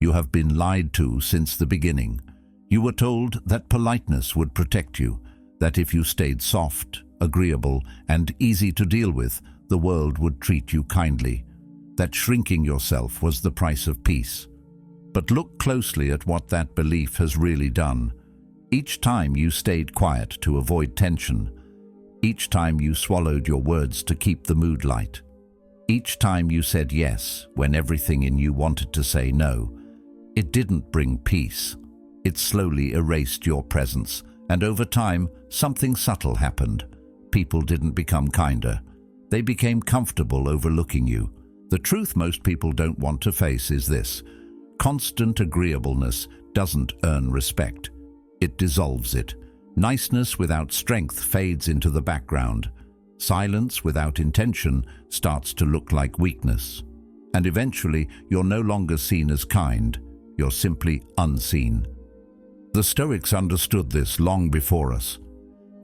You have been lied to since the beginning. You were told that politeness would protect you, that if you stayed soft, agreeable, and easy to deal with, the world would treat you kindly, that shrinking yourself was the price of peace. But look closely at what that belief has really done. Each time you stayed quiet to avoid tension, each time you swallowed your words to keep the mood light, each time you said yes when everything in you wanted to say no, it didn't bring peace. It slowly erased your presence, and over time, something subtle happened. People didn't become kinder. They became comfortable overlooking you. The truth most people don't want to face is this: constant agreeableness doesn't earn respect. It dissolves it. Niceness without strength fades into the background. Silence without intention starts to look like weakness. And eventually, you're no longer seen as kind. You're simply unseen. The Stoics understood this long before us.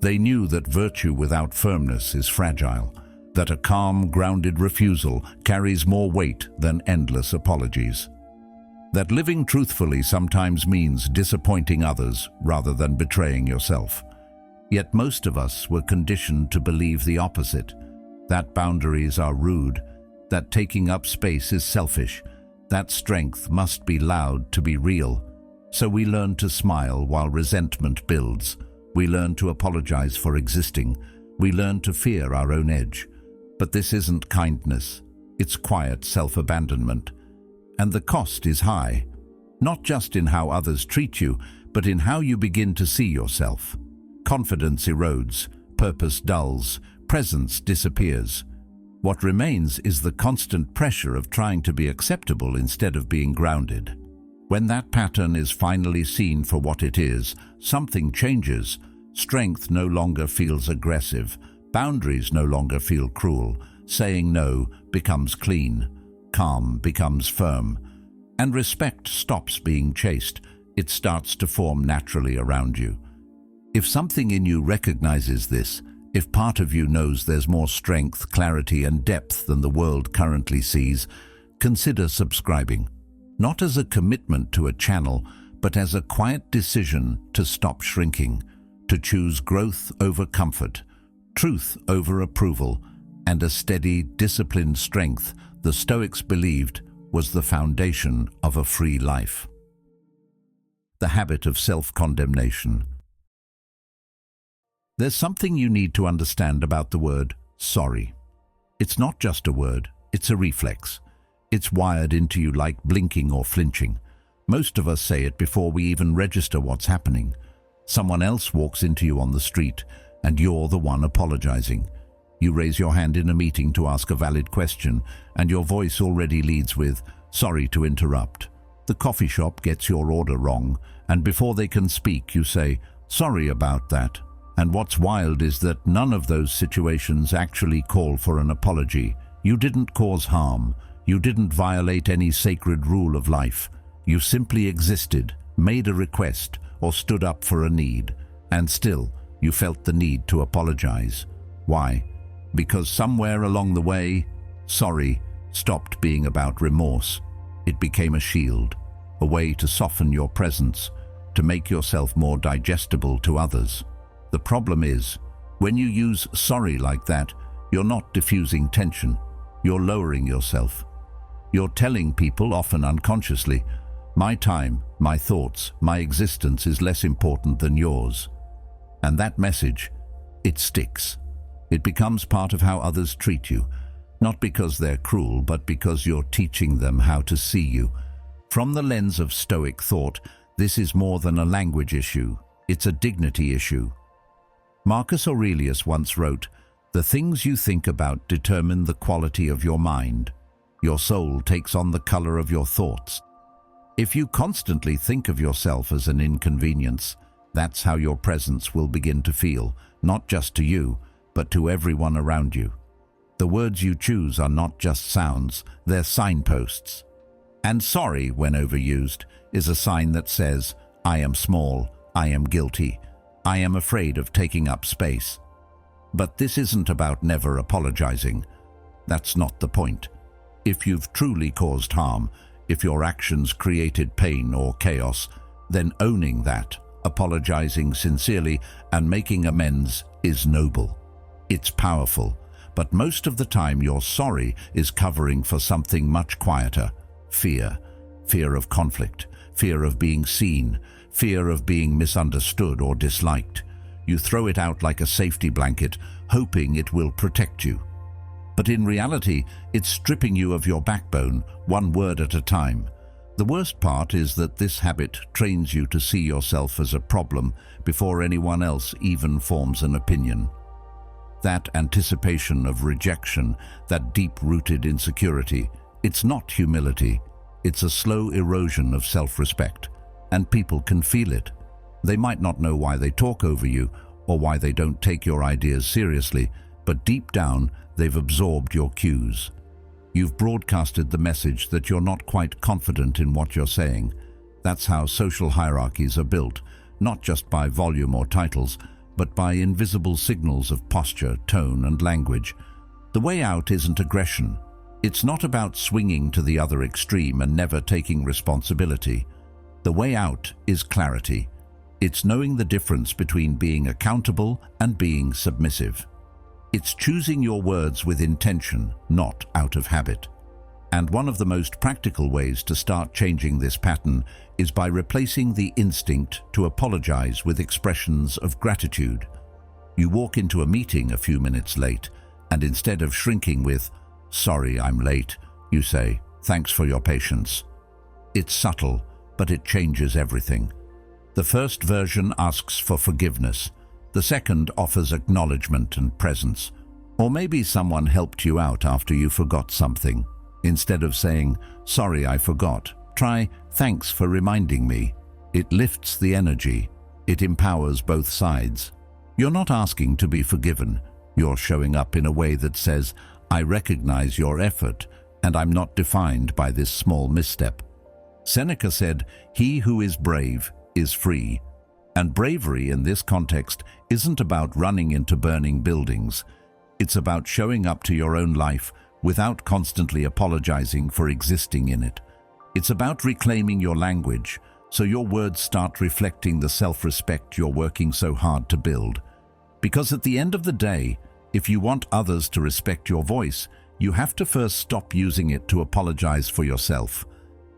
They knew that virtue without firmness is fragile, that a calm, grounded refusal carries more weight than endless apologies, that living truthfully sometimes means disappointing others rather than betraying yourself. Yet most of us were conditioned to believe the opposite, that boundaries are rude, that taking up space is selfish, that strength must be loud to be real. So we learn to smile while resentment builds. We learn to apologize for existing. We learn to fear our own edge. But this isn't kindness. It's quiet self-abandonment. And the cost is high, not just in how others treat you, but in how you begin to see yourself. Confidence erodes, purpose dulls, presence disappears. What remains is the constant pressure of trying to be acceptable instead of being grounded. When that pattern is finally seen for what it is, something changes. Strength no longer feels aggressive. Boundaries no longer feel cruel. Saying no becomes clean. Calm becomes firm. And respect stops being chased. It starts to form naturally around you. If something in you recognizes this, if part of you knows there's more strength, clarity, and depth than the world currently sees, consider subscribing. Not as a commitment to a channel, but as a quiet decision to stop shrinking, to choose growth over comfort, truth over approval, and a steady, disciplined strength the Stoics believed was the foundation of a free life. The habit of self-condemnation. There's something you need to understand about the word sorry. It's not just a word, it's a reflex. It's wired into you like blinking or flinching. Most of us say it before we even register what's happening. Someone else walks into you on the street, and you're the one apologizing. You raise your hand in a meeting to ask a valid question, and your voice already leads with, "Sorry to interrupt." The coffee shop gets your order wrong, and before they can speak, you say, "Sorry about that." And what's wild is that none of those situations actually call for an apology. You didn't cause harm. You didn't violate any sacred rule of life. You simply existed, made a request, or stood up for a need. And still, you felt the need to apologize. Why? Because somewhere along the way, sorry stopped being about remorse. It became a shield, a way to soften your presence, to make yourself more digestible to others. The problem is, when you use sorry like that, you're not diffusing tension. You're lowering yourself. You're telling people, often unconsciously, my time, my thoughts, my existence is less important than yours. And that message, it sticks. It becomes part of how others treat you, not because they're cruel, but because you're teaching them how to see you. From the lens of Stoic thought, this is more than a language issue. It's a dignity issue. Marcus Aurelius once wrote, "The things you think about determine the quality of your mind. Your soul takes on the color of your thoughts." If you constantly think of yourself as an inconvenience, that's how your presence will begin to feel, not just to you, but to everyone around you. The words you choose are not just sounds, they're signposts. And sorry, when overused, is a sign that says, I am small, I am guilty, I am afraid of taking up space. But this isn't about never apologizing. That's not the point. If you've truly caused harm, If your actions created pain or chaos, then owning that, apologizing sincerely, and making amends is noble. It's powerful, but most of the time your sorry is covering for something much quieter: fear. Fear of conflict, fear of being seen, fear of being misunderstood or disliked. You throw it out like a safety blanket, hoping it will protect you. But in reality, it's stripping you of your backbone, one word at a time. The worst part is that this habit trains you to see yourself as a problem before anyone else even forms an opinion. That anticipation of rejection, that deep-rooted insecurity, it's not humility. It's a slow erosion of self-respect, and people can feel it. They might not know why they talk over you or why they don't take your ideas seriously, but deep down, they've absorbed your cues. You've broadcasted the message that you're not quite confident in what you're saying. That's how social hierarchies are built, not just by volume or titles, but by invisible signals of posture, tone, and language. The way out isn't aggression. It's not about swinging to the other extreme and never taking responsibility. The way out is clarity. It's knowing the difference between being accountable and being submissive. It's choosing your words with intention, not out of habit. And one of the most practical ways to start changing this pattern is by replacing the instinct to apologize with expressions of gratitude. You walk into a meeting a few minutes late, and instead of shrinking with, "Sorry, I'm late," you say, "Thanks for your patience." It's subtle, but it changes everything. The first version asks for forgiveness. The second offers acknowledgement and presence. Or maybe someone helped you out after you forgot something. Instead of saying, "Sorry, I forgot," try, "Thanks for reminding me." It lifts the energy. It empowers both sides. You're not asking to be forgiven. You're showing up in a way that says, "I recognize your effort, and I'm not defined by this small misstep." Seneca said, "He who is brave is free." And bravery in this context isn't about running into burning buildings. It's about showing up to your own life without constantly apologizing for existing in it. It's about reclaiming your language so your words start reflecting the self-respect you're working so hard to build. Because at the end of the day, if you want others to respect your voice, you have to first stop using it to apologize for yourself.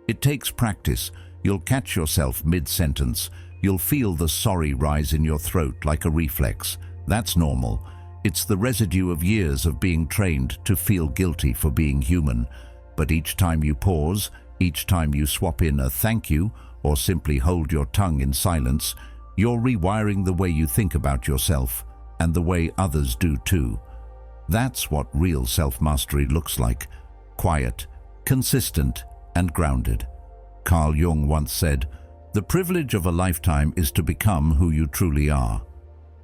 It takes practice. You'll catch yourself mid-sentence. You'll feel the sorry rise in your throat like a reflex. That's normal. It's the residue of years of being trained to feel guilty for being human. But each time you pause, each time you swap in a thank you, or simply hold your tongue in silence, you're rewiring the way you think about yourself, and the way others do too. That's what real self-mastery looks like: quiet, consistent, and grounded. Carl Jung once said, "The privilege of a lifetime is to become who you truly are."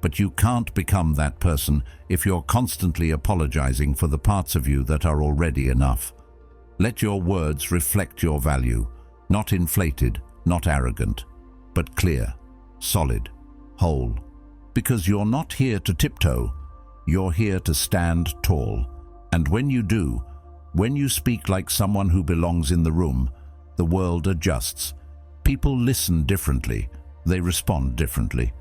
But you can't become that person if you're constantly apologizing for the parts of you that are already enough. Let your words reflect your value, not inflated, not arrogant, but clear, solid, whole. Because you're not here to tiptoe, you're here to stand tall. And when you do, when you speak like someone who belongs in the room, the world adjusts. People listen differently. They respond differently.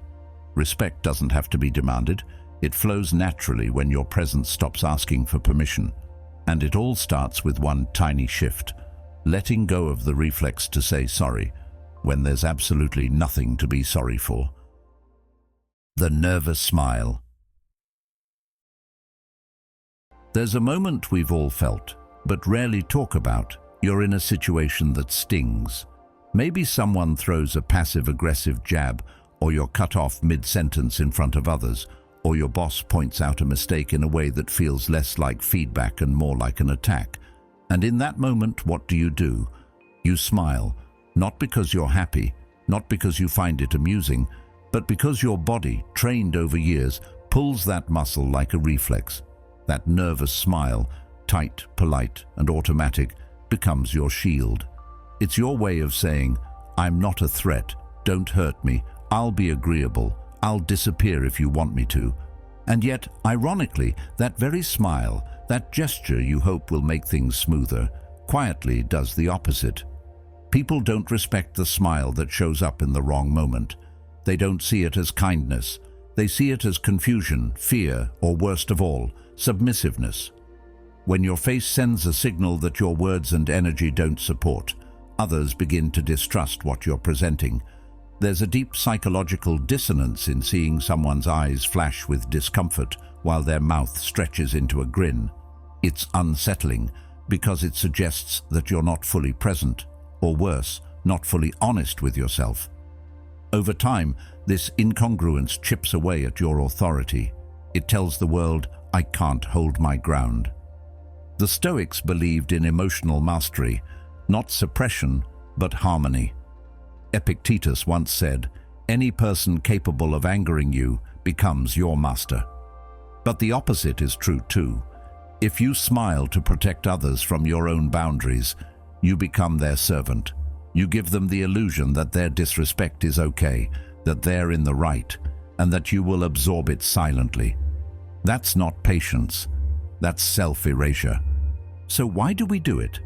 Respect doesn't have to be demanded. It flows naturally when your presence stops asking for permission. And it all starts with one tiny shift: letting go of the reflex to say sorry when there's absolutely nothing to be sorry for. The nervous smile. There's a moment we've all felt, but rarely talk about. You're in a situation that stings. Maybe someone throws a passive-aggressive jab, or you're cut off mid-sentence in front of others, or your boss points out a mistake in a way that feels less like feedback and more like an attack. And in that moment, what do? You smile, not because you're happy, not because you find it amusing, but because your body, trained over years, pulls that muscle like a reflex. That nervous smile, tight, polite, and automatic, becomes your shield. It's your way of saying, "I'm not a threat, don't hurt me, I'll be agreeable, I'll disappear if you want me to." And yet, ironically, that very smile, that gesture you hope will make things smoother, quietly does the opposite. People don't respect the smile that shows up in the wrong moment. They don't see it as kindness. They see it as confusion, fear, or worst of all, submissiveness. When your face sends a signal that your words and energy don't support, others begin to distrust what you're presenting. There's a deep psychological dissonance in seeing someone's eyes flash with discomfort while their mouth stretches into a grin. It's unsettling because it suggests that you're not fully present, or worse, not fully honest with yourself. Over time, this incongruence chips away at your authority. It tells the world, I can't hold my ground. The Stoics believed in emotional mastery, not suppression, but harmony. Epictetus once said, any person capable of angering you becomes your master. But the opposite is true too. If you smile to protect others from your own boundaries, you become their servant. You give them the illusion that their disrespect is okay, that they're in the right, and that you will absorb it silently. That's not patience. That's self-erasure. So why do we do it?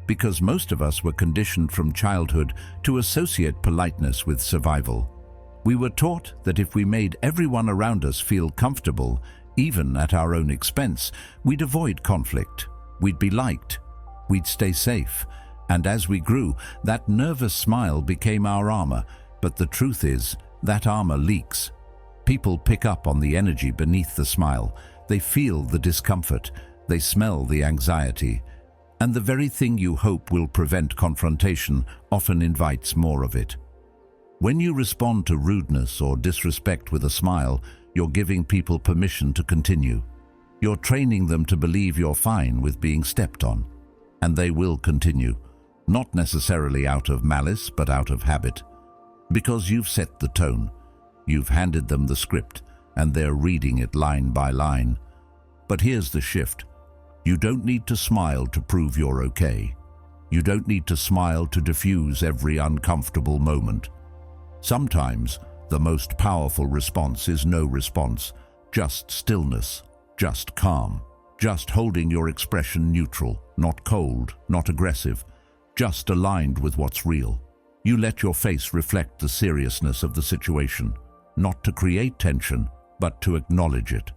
Because most of us were conditioned from childhood to associate politeness with survival. We were taught that if we made everyone around us feel comfortable, even at our own expense, we'd avoid conflict, we'd be liked, we'd stay safe. And as we grew, that nervous smile became our armor. But the truth is, that armor leaks. People pick up on the energy beneath the smile. They feel the discomfort. They smell the anxiety. And the very thing you hope will prevent confrontation often invites more of it. When you respond to rudeness or disrespect with a smile, you're giving people permission to continue. You're training them to believe you're fine with being stepped on. And they will continue. Not necessarily out of malice, but out of habit. Because you've set the tone. You've handed them the script, and they're reading it line by line. But here's the shift. You don't need to smile to prove you're okay. You don't need to smile to diffuse every uncomfortable moment. Sometimes, the most powerful response is no response, just stillness, just calm, just holding your expression neutral, not cold, not aggressive, just aligned with what's real. You let your face reflect the seriousness of the situation, not to create tension, but to acknowledge it.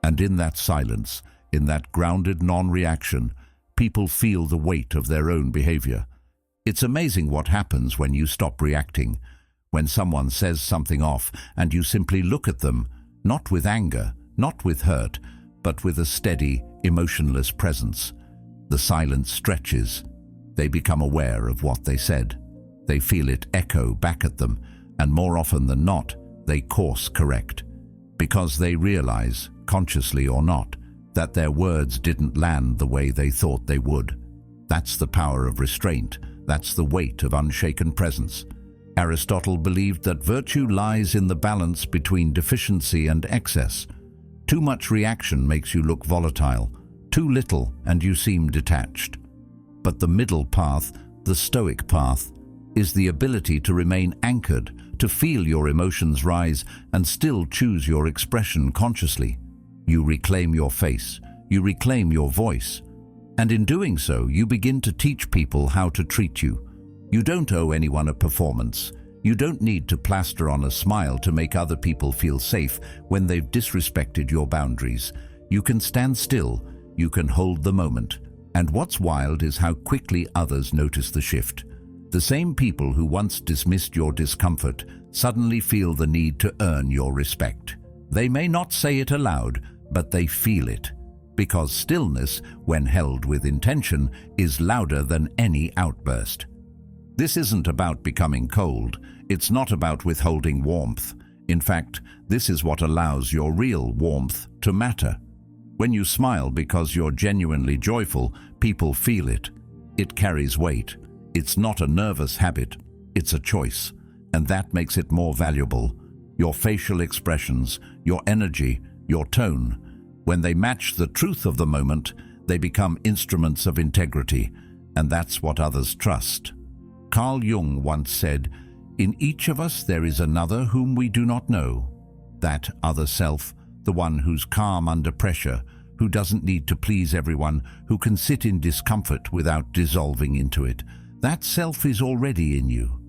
And in that silence, in that grounded non-reaction, people feel the weight of their own behavior. It's amazing what happens when you stop reacting, when someone says something off and you simply look at them, not with anger, not with hurt, but with a steady, emotionless presence. The silence stretches. They become aware of what they said. They feel it echo back at them, and more often than not, they course correct. Because they realize, consciously or not, that their words didn't land the way they thought they would. That's the power of restraint. That's the weight of unshaken presence. Aristotle believed that virtue lies in the balance between deficiency and excess. Too much reaction makes you look volatile. Too little and you seem detached. But the middle path, the Stoic path, is the ability to remain anchored, to feel your emotions rise and still choose your expression consciously. You reclaim your face, you reclaim your voice, and in doing so, you begin to teach people how to treat you. You don't owe anyone a performance. You don't need to plaster on a smile to make other people feel safe when they've disrespected your boundaries. You can stand still, you can hold the moment. And what's wild is how quickly others notice the shift. The same people who once dismissed your discomfort suddenly feel the need to earn your respect. They may not say it aloud, but they feel it. Because stillness, when held with intention, is louder than any outburst. This isn't about becoming cold. It's not about withholding warmth. In fact, this is what allows your real warmth to matter. When you smile because you're genuinely joyful, people feel it. It carries weight. It's not a nervous habit, it's a choice. And that makes it more valuable. Your facial expressions, your energy, your tone. When they match the truth of the moment, they become instruments of integrity. And that's what others trust. Carl Jung once said, "In each of us there is another whom we do not know." That other self, the one who's calm under pressure, who doesn't need to please everyone, who can sit in discomfort without dissolving into it. That self is already in you.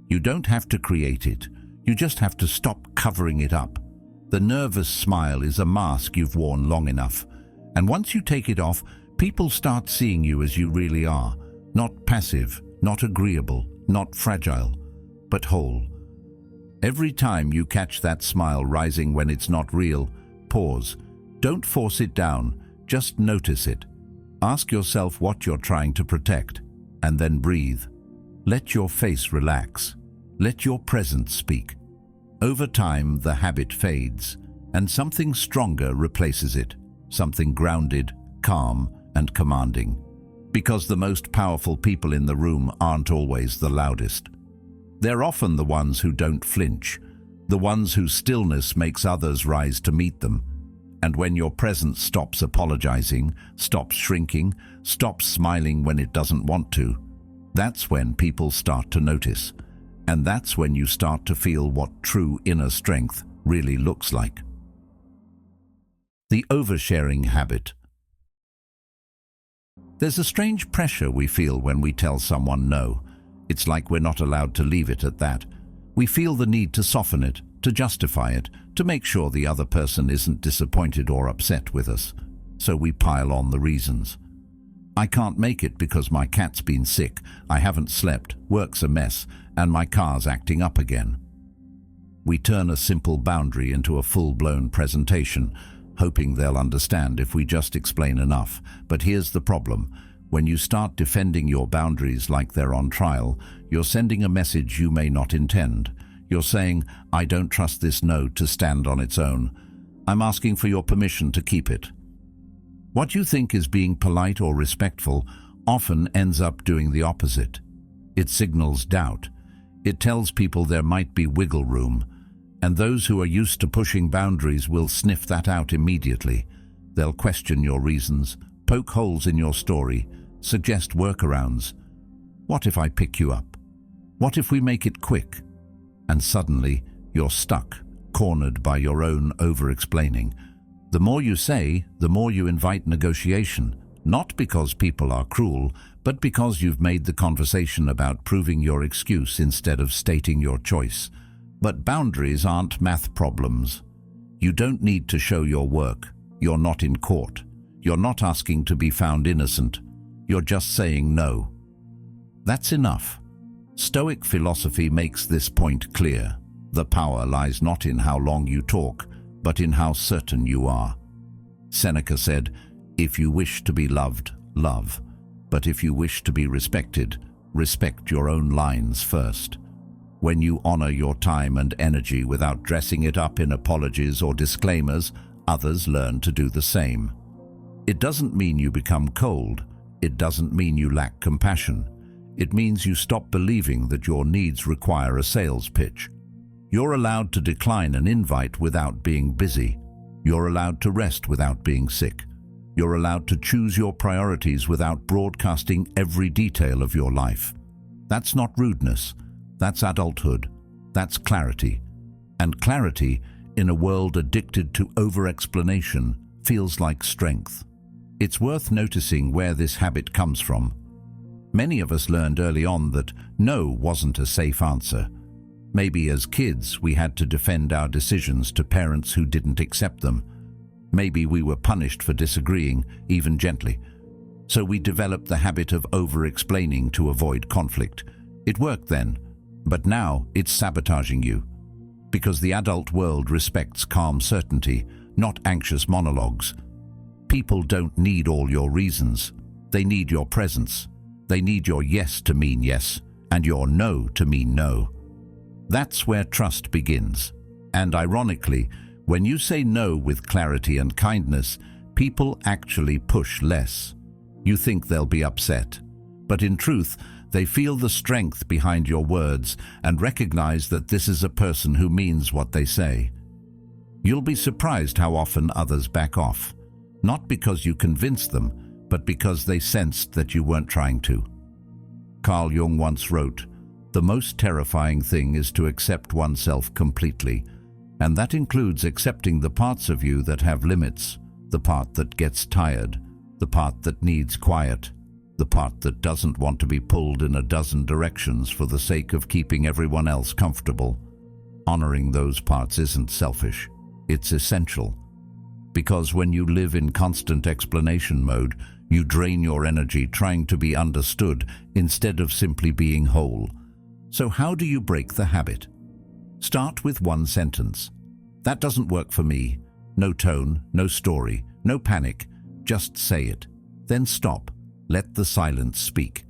You don't have to create it. You just have to stop covering it up. The nervous smile is a mask you've worn long enough. And once you take it off, people start seeing you as you really are. Not passive, not agreeable, not fragile, but whole. Every time you catch that smile rising when it's not real, pause. Don't force it down, just notice it. Ask yourself what you're trying to protect, and then breathe. Let your face relax. Let your presence speak. Over time, the habit fades, and something stronger replaces it, something grounded, calm, and commanding. Because the most powerful people in the room aren't always the loudest. They're often the ones who don't flinch, the ones whose stillness makes others rise to meet them. And when your presence stops apologizing, stops shrinking, stops smiling when it doesn't want to, that's when people start to notice. And that's when you start to feel what true inner strength really looks like. The oversharing habit. There's a strange pressure we feel when we tell someone no. It's like we're not allowed to leave it at that. We feel the need to soften it, to justify it, to make sure the other person isn't disappointed or upset with us. So we pile on the reasons. I can't make it because my cat's been sick, I haven't slept, work's a mess, and my car's acting up again. We turn a simple boundary into a full-blown presentation, hoping they'll understand if we just explain enough. But here's the problem. When you start defending your boundaries like they're on trial, you're sending a message you may not intend. You're saying, I don't trust this no to stand on its own. I'm asking for your permission to keep it. What you think is being polite or respectful often ends up doing the opposite. It signals doubt. It tells people there might be wiggle room, and those who are used to pushing boundaries will sniff that out immediately. They'll question your reasons, poke holes in your story, suggest workarounds. What if I pick you up? What if we make it quick? And suddenly, you're stuck, cornered by your own over-explaining. The more you say, the more you invite negotiation, not because people are cruel, but because you've made the conversation about proving your excuse instead of stating your choice. But boundaries aren't math problems. You don't need to show your work. You're not in court. You're not asking to be found innocent. You're just saying no. That's enough. Stoic philosophy makes this point clear. The power lies not in how long you talk, but in how certain you are. Seneca said, if you wish to be loved, love. But if you wish to be respected, respect your own lines first. When you honor your time and energy without dressing it up in apologies or disclaimers, others learn to do the same. It doesn't mean you become cold. It doesn't mean you lack compassion. It means you stop believing that your needs require a sales pitch. You're allowed to decline an invite without being busy. You're allowed to rest without being sick. You're allowed to choose your priorities without broadcasting every detail of your life. That's not rudeness. That's adulthood. That's clarity. And clarity, in a world addicted to over-explanation, feels like strength. It's worth noticing where this habit comes from. Many of us learned early on that no wasn't a safe answer. Maybe as kids we had to defend our decisions to parents who didn't accept them. Maybe we were punished for disagreeing, even gently. So we developed the habit of over-explaining to avoid conflict. It worked then, but now it's sabotaging you. Because the adult world respects calm certainty, not anxious monologues. People don't need all your reasons. They need your presence. They need your yes to mean yes, and your no to mean no. That's where trust begins. And ironically, when you say no with clarity and kindness, people actually push less. You think they'll be upset, but in truth, they feel the strength behind your words and recognize that this is a person who means what they say. You'll be surprised how often others back off, not because you convinced them, but because they sensed that you weren't trying to. Carl Jung once wrote, "The most terrifying thing is to accept oneself completely, and that includes accepting the parts of you that have limits, the part that gets tired, the part that needs quiet, the part that doesn't want to be pulled in a dozen directions for the sake of keeping everyone else comfortable. Honoring those parts isn't selfish, it's essential. Because when you live in constant explanation mode, you drain your energy trying to be understood instead of simply being whole. So how do you break the habit? Start with one sentence. That doesn't work for me. No tone, no story, no panic. Just say it. Then stop. Let the silence speak.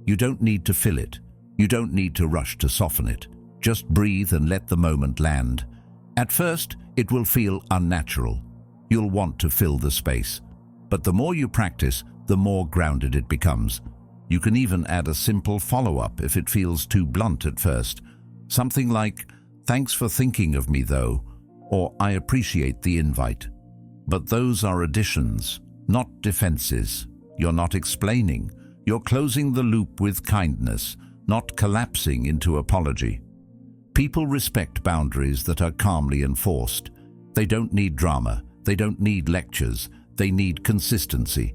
You don't need to fill it. You don't need to rush to soften it. Just breathe and let the moment land. At first, it will feel unnatural. You'll want to fill the space. But the more you practice, the more grounded it becomes. You can even add a simple follow-up if it feels too blunt at first. Something like, "Thanks for thinking of me though," or "I appreciate the invite." But those are additions, not defenses. You're not explaining. You're closing the loop with kindness, not collapsing into apology. People respect boundaries that are calmly enforced. They don't need drama. They don't need lectures. They need consistency.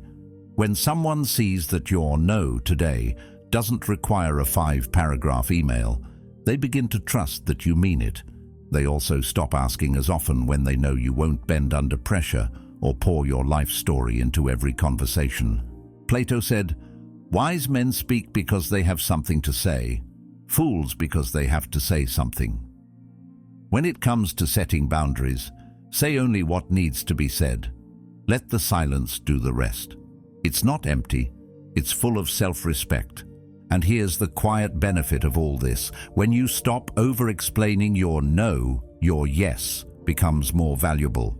When someone sees that your no today doesn't require a 5-paragraph email, they begin to trust that you mean it. They also stop asking as often when they know you won't bend under pressure or pour your life story into every conversation. Plato said, "Wise men speak because they have something to say, fools because they have to say something." When it comes to setting boundaries, say only what needs to be said. Let the silence do the rest. It's not empty, it's full of self-respect. And here's the quiet benefit of all this. When you stop over-explaining your no, your yes becomes more valuable.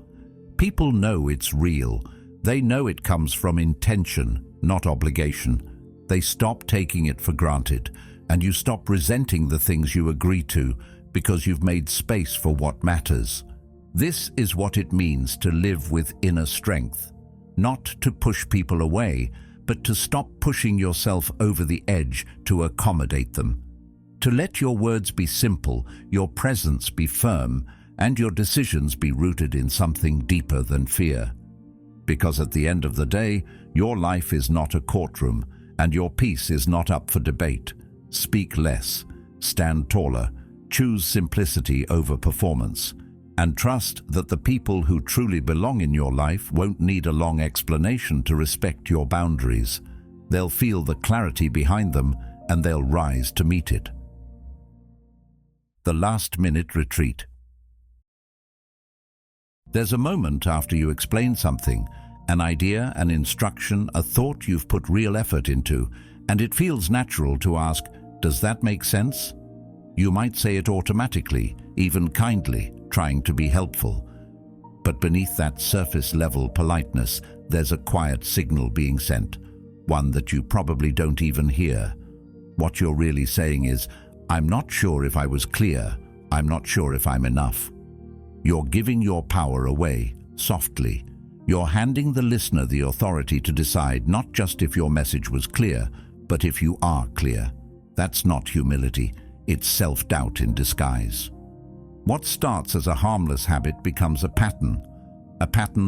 People know it's real. They know it comes from intention, not obligation. They stop taking it for granted, and you stop resenting the things you agree to because you've made space for what matters. This is what it means to live with inner strength. Not to push people away, but to stop pushing yourself over the edge to accommodate them. To let your words be simple, your presence be firm, and your decisions be rooted in something deeper than fear. Because at the end of the day, your life is not a courtroom, and your peace is not up for debate. Speak less, stand taller, choose simplicity over performance, and trust that the people who truly belong in your life won't need a long explanation to respect your boundaries. They'll feel the clarity behind them, and they'll rise to meet it. The last-minute retreat. There's a moment after you explain something, an idea, an instruction, a thought you've put real effort into, and it feels natural to ask, "Does that make sense?" You might say it automatically, even kindly, trying to be helpful. But beneath that surface-level politeness, there's a quiet signal being sent, one that you probably don't even hear. What you're really saying is, "I'm not sure if I was clear. I'm not sure if I'm enough." You're giving your power away, softly. You're handing the listener the authority to decide not just if your message was clear, but if you are clear. That's not humility. It's self-doubt in disguise. What starts as a harmless habit becomes a pattern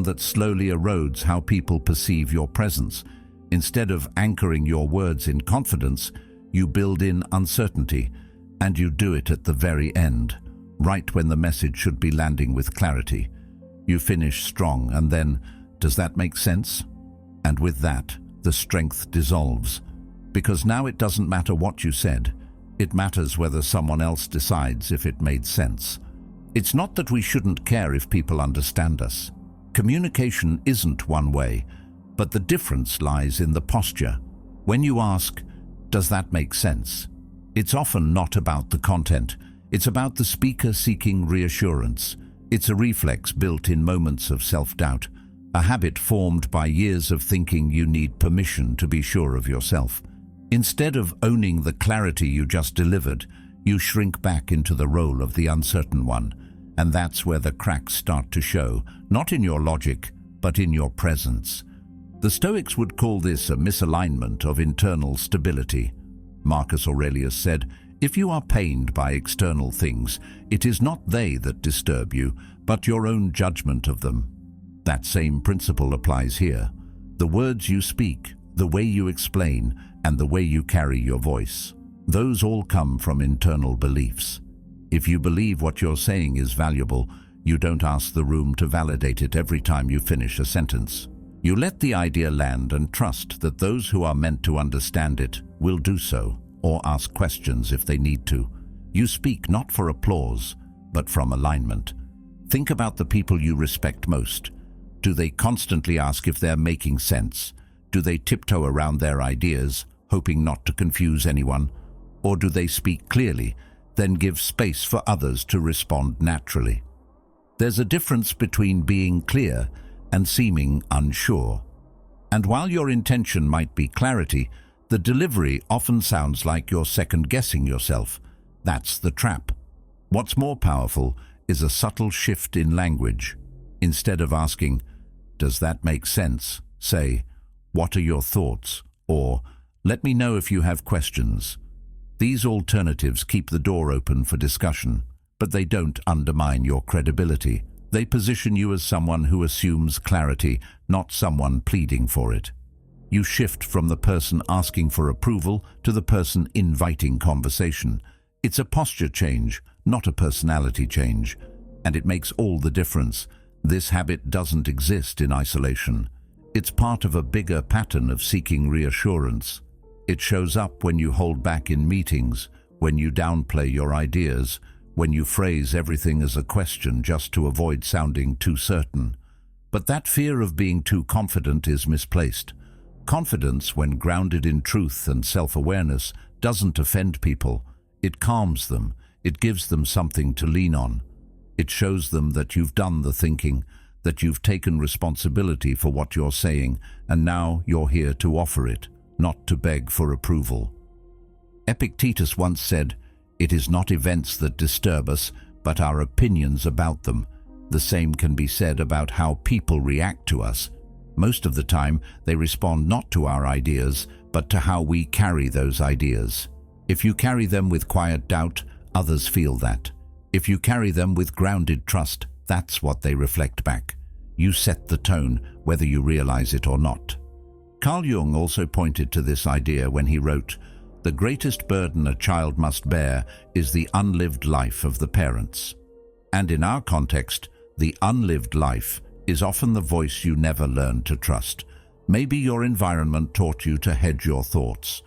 that slowly erodes how people perceive your presence. Instead of anchoring your words in confidence, you build in uncertainty, and you do it at the very end, right when the message should be landing with clarity. You finish strong, and then, "Does that make sense?" And with that, the strength dissolves. Because now it doesn't matter what you said. It matters whether someone else decides if it made sense. It's not that we shouldn't care if people understand us. Communication isn't one way, but the difference lies in the posture. When you ask, "Does that make sense?" it's often not about the content. It's about the speaker seeking reassurance. It's a reflex built in moments of self-doubt, a habit formed by years of thinking you need permission to be sure of yourself. Instead of owning the clarity you just delivered, you shrink back into the role of the uncertain one, and that's where the cracks start to show, not in your logic, but in your presence. The Stoics would call this a misalignment of internal stability. Marcus Aurelius said, "If you are pained by external things, it is not they that disturb you, but your own judgment of them." That same principle applies here. The words you speak, the way you explain, and the way you carry your voice. Those all come from internal beliefs. If you believe what you're saying is valuable, you don't ask the room to validate it every time you finish a sentence. You let the idea land and trust that those who are meant to understand it will do so, or ask questions if they need to. You speak not for applause, but from alignment. Think about the people you respect most. Do they constantly ask if they're making sense? Do they tiptoe around their ideas, hoping not to confuse anyone? Or do they speak clearly, then give space for others to respond naturally? There's a difference between being clear and seeming unsure. And while your intention might be clarity, the delivery often sounds like you're second-guessing yourself. That's the trap. What's more powerful is a subtle shift in language. Instead of asking, "Does that make sense?" say, "What are your thoughts?" or "Let me know if you have questions." These alternatives keep the door open for discussion, but they don't undermine your credibility. They position you as someone who assumes clarity, not someone pleading for it. You shift from the person asking for approval to the person inviting conversation. It's a posture change, not a personality change, and it makes all the difference. This habit doesn't exist in isolation. It's part of a bigger pattern of seeking reassurance. It shows up when you hold back in meetings, when you downplay your ideas, when you phrase everything as a question just to avoid sounding too certain. But that fear of being too confident is misplaced. Confidence, when grounded in truth and self-awareness, doesn't offend people. It calms them. It gives them something to lean on. It shows them that you've done the thinking, that you've taken responsibility for what you're saying, and now you're here to offer it, not to beg for approval. Epictetus once said, "It is not events that disturb us, but our opinions about them." The same can be said about how people react to us. Most of the time, they respond not to our ideas, but to how we carry those ideas. If you carry them with quiet doubt, others feel that. If you carry them with grounded trust, that's what they reflect back. You set the tone, whether you realize it or not. Carl Jung also pointed to this idea when he wrote, "The greatest burden a child must bear is the unlived life of the parents." And in our context, the unlived life is often the voice you never learned to trust. Maybe your environment taught you to hedge your thoughts.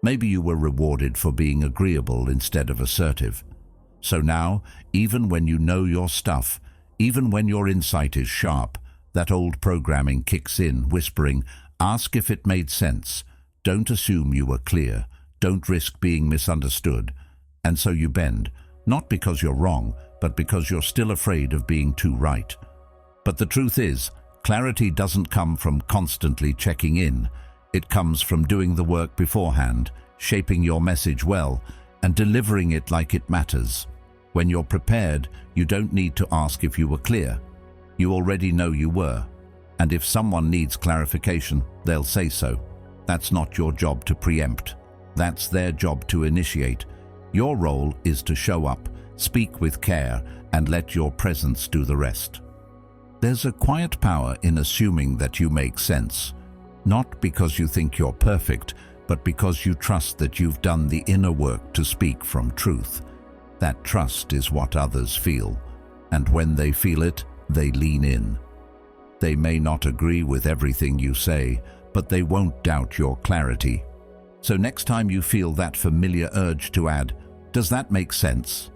Maybe you were rewarded for being agreeable instead of assertive. So now, even when you know your stuff, even when your insight is sharp, that old programming kicks in, whispering, "Ask if it made sense. Don't assume you were clear. Don't risk being misunderstood." And so you bend, not because you're wrong, but because you're still afraid of being too right. But the truth is, clarity doesn't come from constantly checking in. It comes from doing the work beforehand, shaping your message well, and delivering it like it matters. When you're prepared, you don't need to ask if you were clear. You already know you were. And if someone needs clarification, they'll say so. That's not your job to preempt. That's their job to initiate. Your role is to show up, speak with care, and let your presence do the rest. There's a quiet power in assuming that you make sense, not because you think you're perfect, but because you trust that you've done the inner work to speak from truth. That trust is what others feel, and when they feel it, they lean in. They may not agree with everything you say, but they won't doubt your clarity. So next time you feel that familiar urge to add, "Does that make sense?"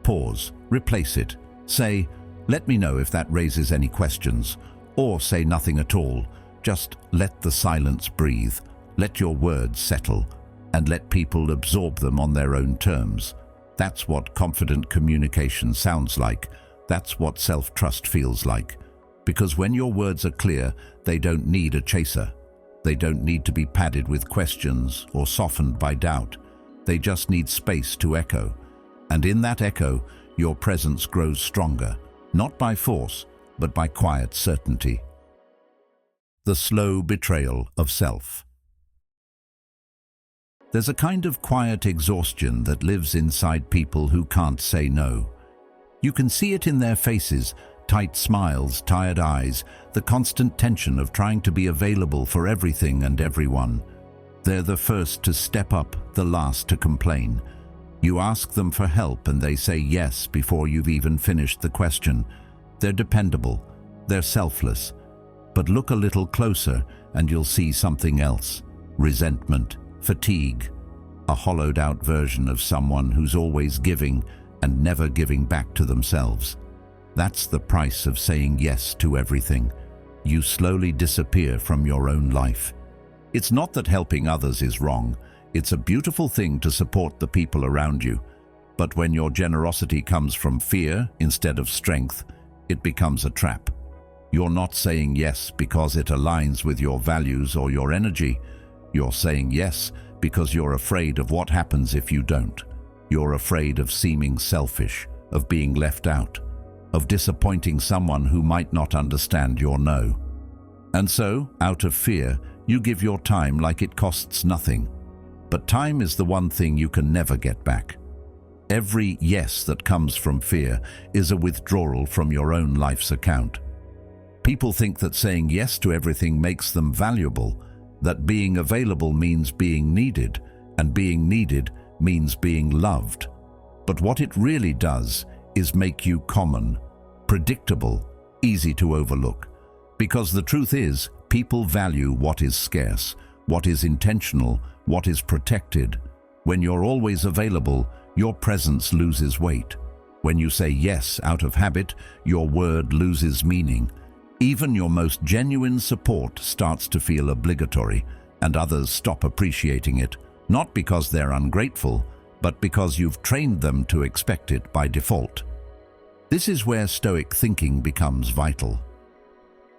Pause, replace it. Say, "Let me know if that raises any questions," or say nothing at all. Just let the silence breathe, let your words settle, and let people absorb them on their own terms. That's what confident communication sounds like. That's what self-trust feels like. Because when your words are clear, they don't need a chaser. They don't need to be padded with questions or softened by doubt. They just need space to echo. And in that echo, your presence grows stronger, not by force, but by quiet certainty. The slow betrayal of self. There's a kind of quiet exhaustion that lives inside people who can't say no. You can see it in their faces, tight smiles, tired eyes, the constant tension of trying to be available for everything and everyone. They're the first to step up, the last to complain. You ask them for help and they say yes before you've even finished the question. They're dependable, they're selfless. But look a little closer and you'll see something else. Resentment, fatigue, a hollowed-out version of someone who's always giving and never giving back to themselves. That's the price of saying yes to everything. You slowly disappear from your own life. It's not that helping others is wrong. It's a beautiful thing to support the people around you. But when your generosity comes from fear instead of strength, it becomes a trap. You're not saying yes because it aligns with your values or your energy. You're saying yes because you're afraid of what happens if you don't. You're afraid of seeming selfish, of being left out, of disappointing someone who might not understand your no. And so, out of fear, you give your time like it costs nothing. But time is the one thing you can never get back. Every yes that comes from fear is a withdrawal from your own life's account. People think that saying yes to everything makes them valuable, that being available means being needed, and being needed means being loved. But what it really does is make you common, predictable, easy to overlook. Because the truth is, people value what is scarce, what is intentional, what is protected. When you're always available, your presence loses weight. When you say yes out of habit, your word loses meaning. Even your most genuine support starts to feel obligatory, and others stop appreciating it, not because they're ungrateful, but because you've trained them to expect it by default. This is where Stoic thinking becomes vital.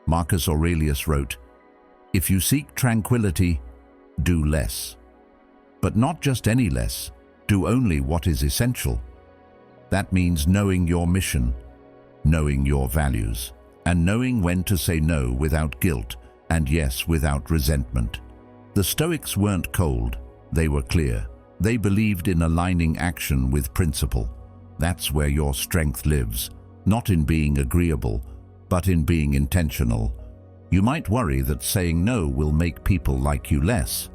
Marcus Aurelius wrote, "If you seek tranquility, do less. But not just any less, do only what is essential." That means knowing your mission, knowing your values, and knowing when to say no without guilt and yes without resentment. The Stoics weren't cold, they were clear. They believed in aligning action with principle. That's where your strength lives, not in being agreeable, but in being intentional. You might worry that saying no will make people like you less.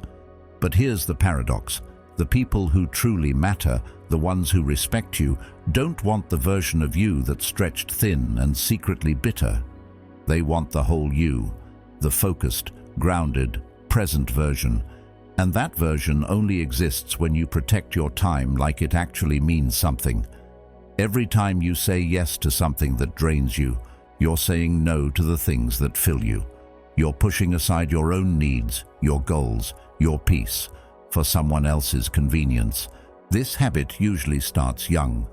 But here's the paradox. The people who truly matter, the ones who respect you, don't want the version of you that's stretched thin and secretly bitter. They want the whole you, the focused, grounded, present version. And that version only exists when you protect your time like it actually means something. Every time you say yes to something that drains you, you're saying no to the things that fill you. You're pushing aside your own needs, your goals, your peace, for someone else's convenience. This habit usually starts young.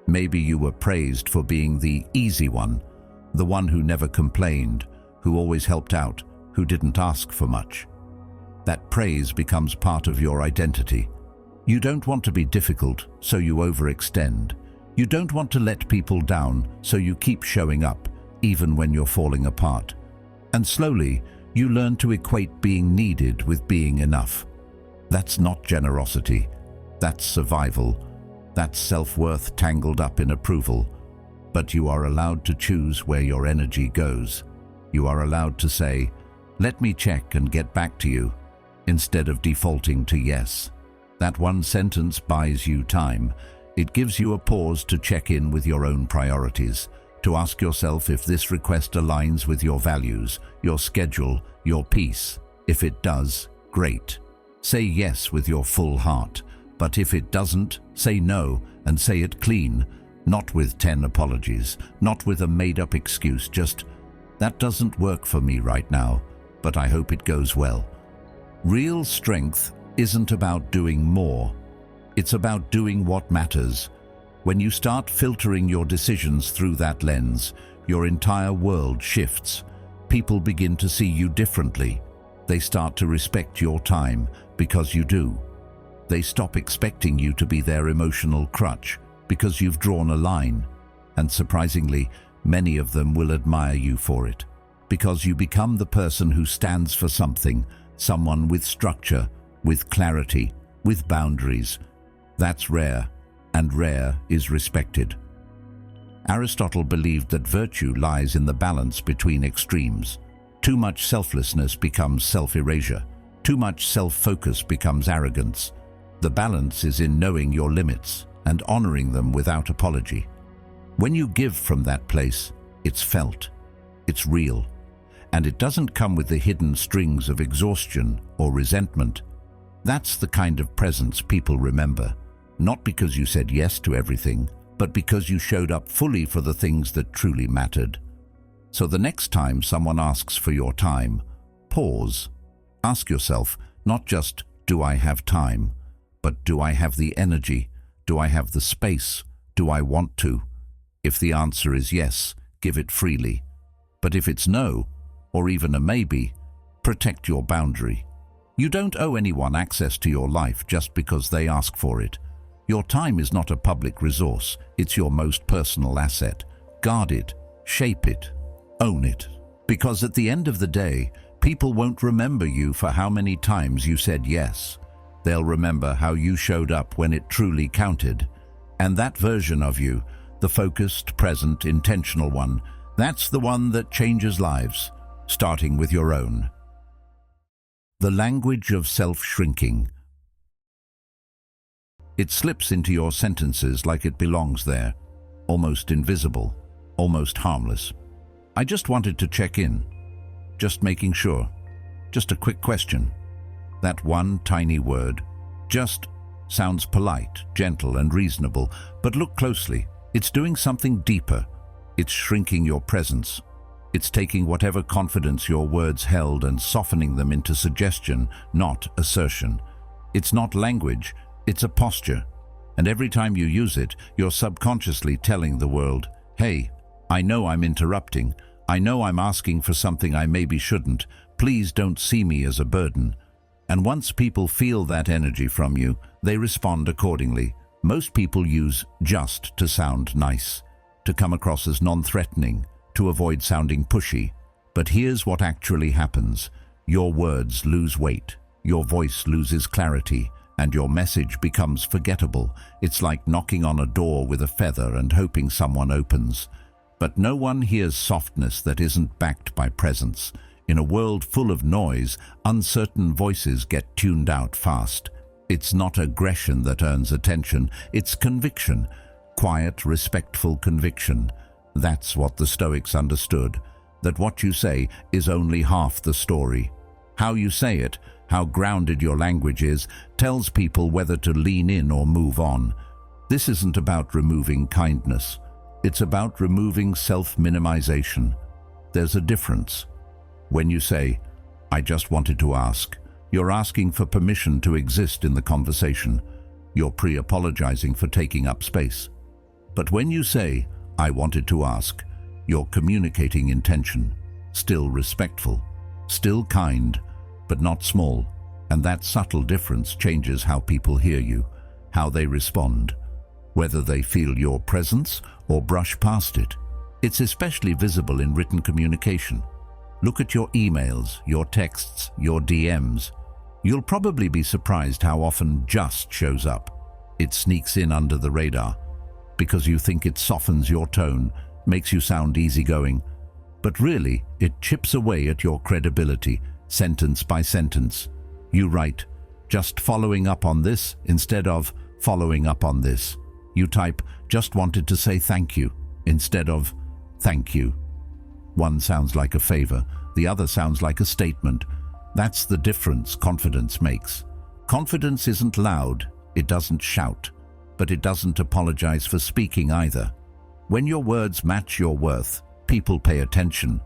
Maybe you were praised for being the easy one, the one who never complained, who always helped out, who didn't ask for much. That praise becomes part of your identity. You don't want to be difficult, so you overextend. You don't want to let people down, so you keep showing up, even when you're falling apart. And slowly, you learn to equate being needed with being enough. That's not generosity. That's survival. That's self-worth tangled up in approval. But you are allowed to choose where your energy goes. You are allowed to say, "Let me check and get back to you," instead of defaulting to yes. That one sentence buys you time. It gives you a pause to check in with your own priorities, to ask yourself if this request aligns with your values, your schedule, your peace. If it does, great. Say yes with your full heart. But if it doesn't, say no, and say it clean. Not with 10 apologies, not with a made-up excuse, just, "That doesn't work for me right now, but I hope it goes well." Real strength isn't about doing more. It's about doing what matters. When you start filtering your decisions through that lens, your entire world shifts. People begin to see you differently. They start to respect your time because you do. They stop expecting you to be their emotional crutch because you've drawn a line. And surprisingly, many of them will admire you for it, because you become the person who stands for something, someone with structure, with clarity, with boundaries. That's rare, and rare is respected. Aristotle believed that virtue lies in the balance between extremes. Too much selflessness becomes self-erasure. Too much self-focus becomes arrogance. The balance is in knowing your limits and honoring them without apology. When you give from that place, it's felt, it's real, and it doesn't come with the hidden strings of exhaustion or resentment. That's the kind of presence people remember, not because you said yes to everything, but because you showed up fully for the things that truly mattered. So the next time someone asks for your time, pause. Ask yourself, not just, do I have time, but do I have the energy? Do I have the space? Do I want to? If the answer is yes, give it freely. But if it's no, or even a maybe, protect your boundary. You don't owe anyone access to your life just because they ask for it. Your time is not a public resource, it's your most personal asset. Guard it, shape it, own it. Because at the end of the day, people won't remember you for how many times you said yes. They'll remember how you showed up when it truly counted. And that version of you, the focused, present, intentional one, that's the one that changes lives, starting with your own. The language of self-shrinking. It slips into your sentences like it belongs there, almost invisible, almost harmless. I just wanted to check in, just making sure, just a quick question. That one tiny word, just, sounds polite, gentle, and reasonable, but look closely. It's doing something deeper. It's shrinking your presence. It's taking whatever confidence your words held and softening them into suggestion, not assertion. It's not language, it's a posture. And every time you use it, you're subconsciously telling the world, hey, I know I'm interrupting. I know I'm asking for something I maybe shouldn't. Please don't see me as a burden. And once people feel that energy from you, they respond accordingly. Most people use just to sound nice, to come across as non-threatening, to avoid sounding pushy. But here's what actually happens. Your words lose weight, your voice loses clarity, and your message becomes forgettable. It's like knocking on a door with a feather and hoping someone opens. But no one hears softness that isn't backed by presence. In a world full of noise, uncertain voices get tuned out fast. It's not aggression that earns attention, it's conviction. Quiet, respectful conviction. That's what the Stoics understood, that what you say is only half the story. How you say it, how grounded your language is, tells people whether to lean in or move on. This isn't about removing kindness. It's about removing self-minimization. There's a difference. When you say, I just wanted to ask, you're asking for permission to exist in the conversation. You're pre-apologizing for taking up space. But when you say, I wanted to ask, you're communicating intention, still respectful, still kind, but not small. And that subtle difference changes how people hear you, how they respond, whether they feel your presence or brush past it. It's especially visible in written communication. Look at your emails, your texts, your DMs. You'll probably be surprised how often just shows up. It sneaks in under the radar because you think it softens your tone, makes you sound easygoing. But really, it chips away at your credibility, sentence by sentence. You write, just following up on this instead of following up on this. You type, just wanted to say thank you instead of thank you. One sounds like a favor, the other sounds like a statement. That's the difference confidence makes. Confidence isn't loud, it doesn't shout, but it doesn't apologize for speaking either. When your words match your worth, people pay attention.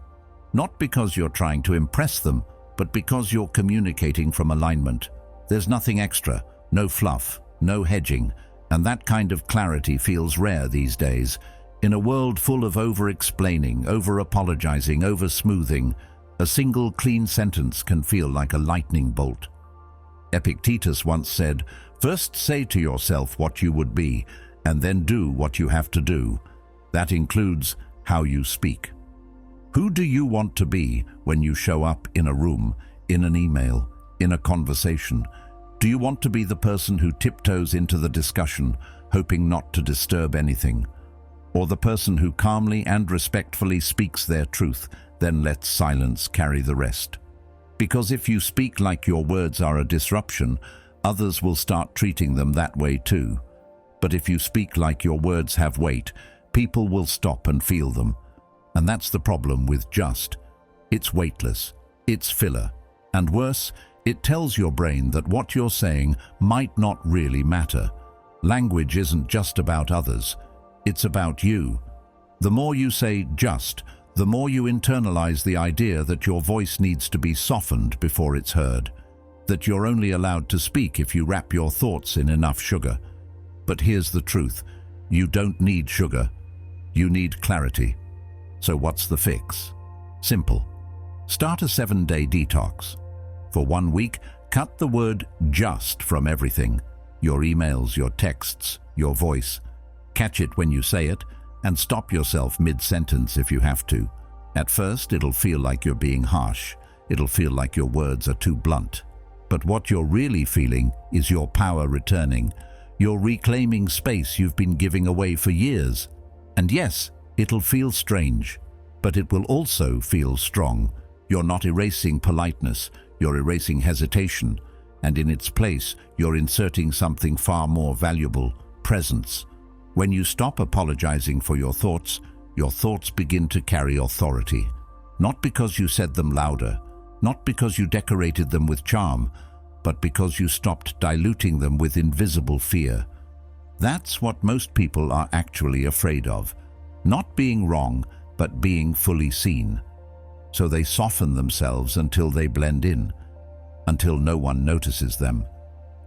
Not because you're trying to impress them, but because you're communicating from alignment. There's nothing extra, no fluff, no hedging, and that kind of clarity feels rare these days. In a world full of over-explaining, over-apologizing, over-smoothing, a single clean sentence can feel like a lightning bolt. Epictetus once said, first say to yourself what you would be, and then do what you have to do. That includes how you speak. Who do you want to be when you show up in a room, in an email, in a conversation? Do you want to be the person who tiptoes into the discussion, hoping not to disturb anything? or the person who calmly and respectfully speaks their truth, then lets silence carry the rest. Because if you speak like your words are a disruption, others will start treating them that way too. But if you speak like your words have weight, people will stop and feel them. And that's the problem with just. It's weightless, it's filler, and worse, it tells your brain that what you're saying might not really matter. Language isn't just about others, it's about you. The more you say just, the more you internalize the idea that your voice needs to be softened before it's heard, that you're only allowed to speak if you wrap your thoughts in enough sugar. But here's the truth, you don't need sugar, you need clarity. So what's the fix? Simple. Start a 7-day detox. For 1 week, cut the word just from everything. Your emails, your texts, your voice. Catch it when you say it, and stop yourself mid-sentence if you have to. At first, it'll feel like you're being harsh. It'll feel like your words are too blunt. But what you're really feeling is your power returning. You're reclaiming space you've been giving away for years. And yes, it'll feel strange, but it will also feel strong. You're not erasing politeness, you're erasing hesitation, and in its place, you're inserting something far more valuable, presence. When you stop apologizing for your thoughts begin to carry authority. Not because you said them louder, not because you decorated them with charm, but because you stopped diluting them with invisible fear. That's what most people are actually afraid of. Not being wrong, but being fully seen. So they soften themselves until they blend in, until no one notices them,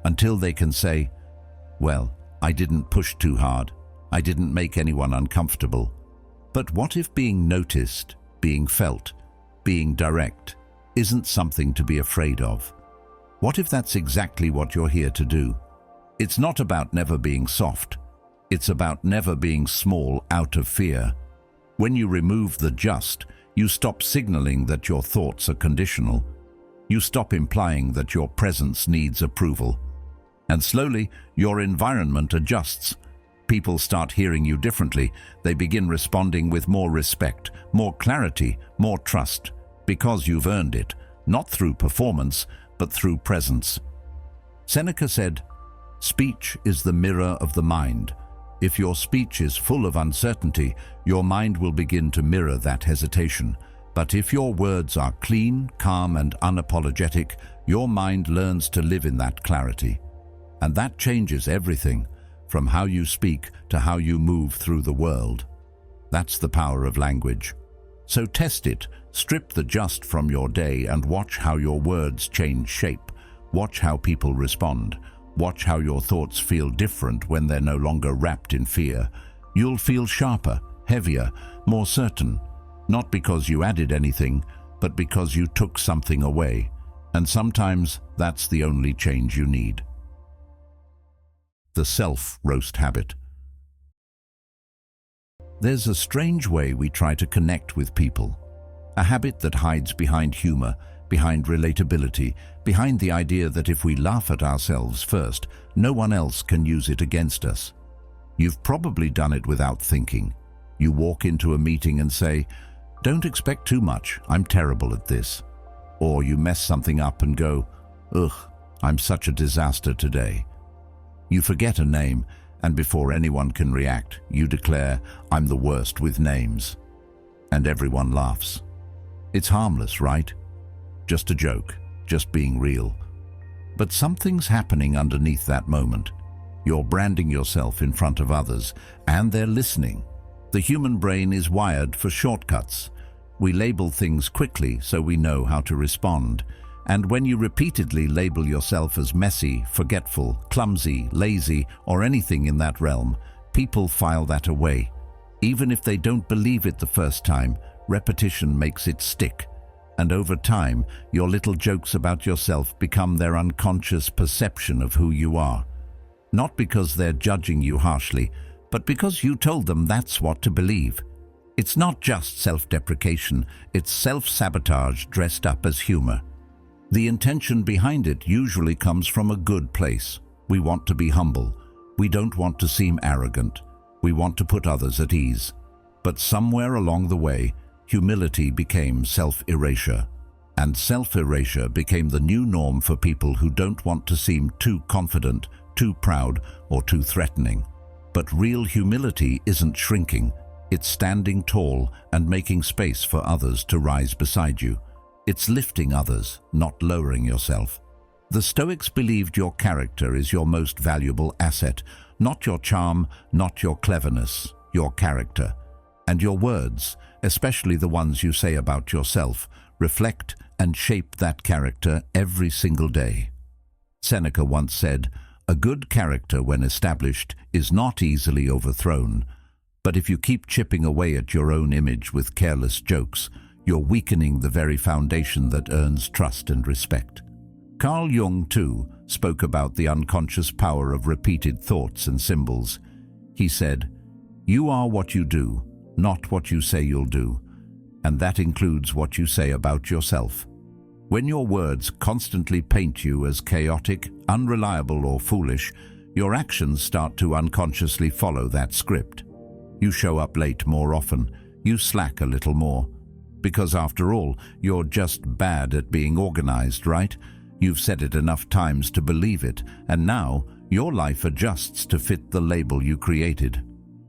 until they can say, well, I didn't push too hard, I didn't make anyone uncomfortable. But what if being noticed, being felt, being direct, isn't something to be afraid of? What if that's exactly what you're here to do? It's not about never being soft. It's about never being small out of fear. When you remove the just, you stop signaling that your thoughts are conditional. You stop implying that your presence needs approval. And slowly, your environment adjusts. People start hearing you differently. They begin responding with more respect, more clarity, more trust, because you've earned it, not through performance, but through presence. Seneca said, "Speech is the mirror of the mind. If your speech is full of uncertainty, your mind will begin to mirror that hesitation. But if your words are clean, calm, and unapologetic, your mind learns to live in that clarity. And that changes everything, from how you speak to how you move through the world. That's the power of language. So test it, strip the just from your day and watch how your words change shape. Watch how people respond. Watch how your thoughts feel different when they're no longer wrapped in fear. You'll feel sharper, heavier, more certain, not because you added anything, but because you took something away. And sometimes that's the only change you need. The self-roast habit. There's a strange way we try to connect with people. A habit that hides behind humor, behind relatability, behind the idea that if we laugh at ourselves first, no one else can use it against us. You've probably done it without thinking. You walk into a meeting and say, "Don't expect too much, I'm terrible at this." Or you mess something up and go, "Ugh, I'm such a disaster today." You forget a name, and before anyone can react, you declare, "I'm the worst with names." And everyone laughs. It's harmless, right? Just a joke, just being real. But something's happening underneath that moment. You're branding yourself in front of others, and they're listening. The human brain is wired for shortcuts. We label things quickly so we know how to respond. And when you repeatedly label yourself as messy, forgetful, clumsy, lazy, or anything in that realm, people file that away. Even if they don't believe it the first time, repetition makes it stick. And over time, your little jokes about yourself become their unconscious perception of who you are. Not because they're judging you harshly, but because you told them that's what to believe. It's not just self-deprecation, it's self-sabotage dressed up as humor. The intention behind it usually comes from a good place. We want to be humble. We don't want to seem arrogant. We want to put others at ease. But somewhere along the way, humility became self-erasure. And self-erasure became the new norm for people who don't want to seem too confident, too proud, or too threatening. But real humility isn't shrinking. It's standing tall and making space for others to rise beside you. It's lifting others, not lowering yourself. The Stoics believed your character is your most valuable asset, not your charm, not your cleverness, your character. And your words, especially the ones you say about yourself, reflect and shape that character every single day. Seneca once said, "A good character, when established, is not easily overthrown. But if you keep chipping away at your own image with careless jokes, you're weakening the very foundation that earns trust and respect." Carl Jung, too, spoke about the unconscious power of repeated thoughts and symbols. He said, "You are what you do, not what you say you'll do, and that includes what you say about yourself." When your words constantly paint you as chaotic, unreliable, or foolish, your actions start to unconsciously follow that script. You show up late more often, you slack a little more. Because after all, you're just bad at being organized, right? You've said it enough times to believe it, and now your life adjusts to fit the label you created.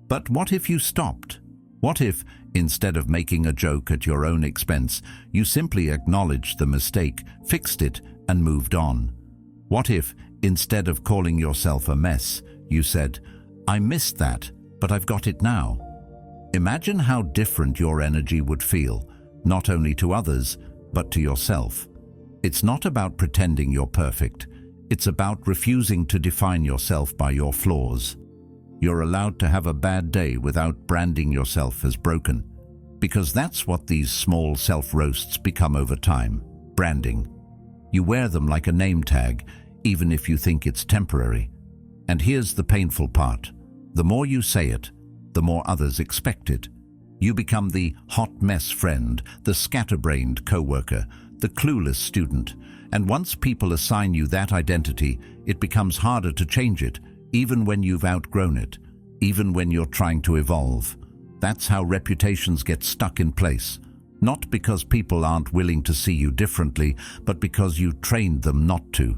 But what if you stopped? What if, instead of making a joke at your own expense, you simply acknowledged the mistake, fixed it, and moved on? What if, instead of calling yourself a mess, you said, "I missed that, but I've got it now"? Imagine how different your energy would feel, not only to others, but to yourself. It's not about pretending you're perfect. It's about refusing to define yourself by your flaws. You're allowed to have a bad day without branding yourself as broken. Because that's what these small self-roasts become over time: branding. You wear them like a name tag, even if you think it's temporary. And here's the painful part. The more you say it, the more others expect it. You become the hot mess friend, the scatterbrained coworker, the clueless student. And once people assign you that identity, it becomes harder to change it, even when you've outgrown it, even when you're trying to evolve. That's how reputations get stuck in place. Not because people aren't willing to see you differently, but because you trained them not to.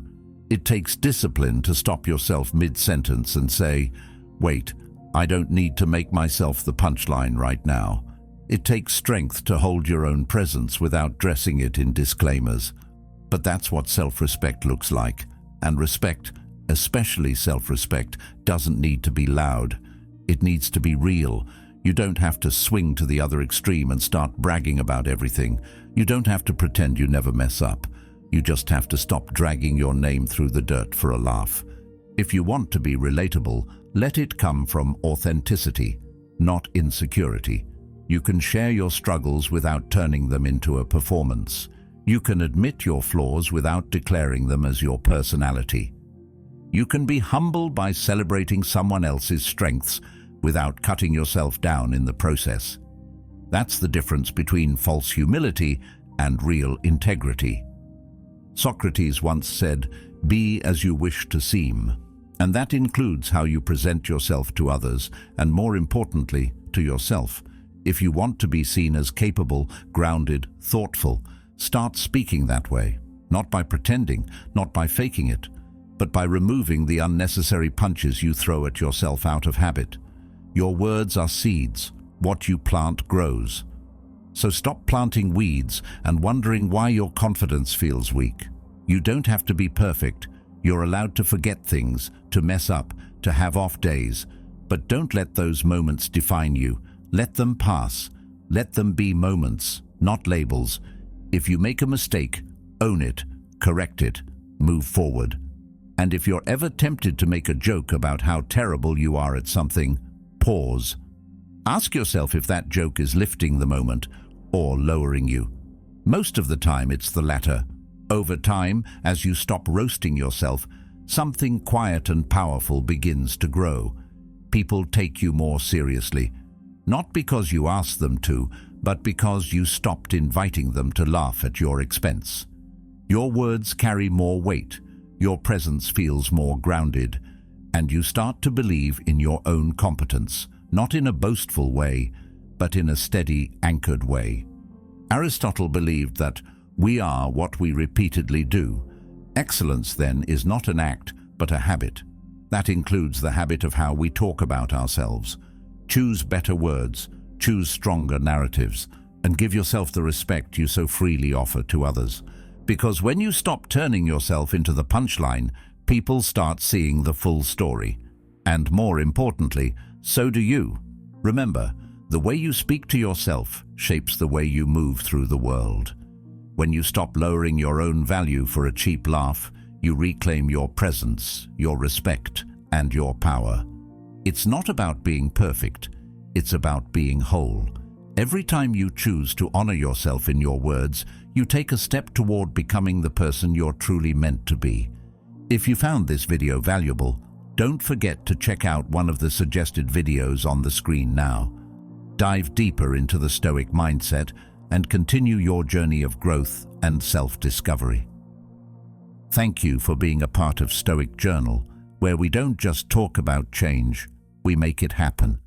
It takes discipline to stop yourself mid-sentence and say, "Wait, I don't need to make myself the punchline right now." It takes strength to hold your own presence without dressing it in disclaimers. But that's what self-respect looks like. And respect, especially self-respect, doesn't need to be loud. It needs to be real. You don't have to swing to the other extreme and start bragging about everything. You don't have to pretend you never mess up. You just have to stop dragging your name through the dirt for a laugh. If you want to be relatable, let it come from authenticity, not insecurity. You can share your struggles without turning them into a performance. You can admit your flaws without declaring them as your personality. You can be humble by celebrating someone else's strengths without cutting yourself down in the process. That's the difference between false humility and real integrity. Socrates once said, "Be as you wish to seem." And that includes how you present yourself to others, and more importantly, to yourself. If you want to be seen as capable, grounded, thoughtful, start speaking that way. Not by pretending, not by faking it, but by removing the unnecessary punches you throw at yourself out of habit. Your words are seeds. What you plant grows. So stop planting weeds and wondering why your confidence feels weak. You don't have to be perfect. You're allowed to forget things, to mess up, to have off days. But don't let those moments define you. Let them pass. Let them be moments, not labels. If you make a mistake, own it, correct it, move forward. And if you're ever tempted to make a joke about how terrible you are at something, pause. Ask yourself if that joke is lifting the moment or lowering you. Most of the time it's the latter. Over time, as you stop roasting yourself, something quiet and powerful begins to grow. People take you more seriously, not because you asked them to, but because you stopped inviting them to laugh at your expense. Your words carry more weight, your presence feels more grounded, and you start to believe in your own competence, not in a boastful way, but in a steady, anchored way. Aristotle believed that we are what we repeatedly do. Excellence, then, is not an act, but a habit. That includes the habit of how we talk about ourselves. Choose better words, choose stronger narratives, and give yourself the respect you so freely offer to others. Because when you stop turning yourself into the punchline, people start seeing the full story. And more importantly, so do you. Remember, the way you speak to yourself shapes the way you move through the world. When you stop lowering your own value for a cheap laugh, you reclaim your presence, your respect, and your power. It's not about being perfect, it's about being whole. Every time you choose to honor yourself in your words, you take a step toward becoming the person you're truly meant to be. If you found this video valuable, don't forget to check out one of the suggested videos on the screen now. Dive deeper into the Stoic mindset and continue your journey of growth and self-discovery. Thank you for being a part of Stoic Journal, where we don't just talk about change, we make it happen.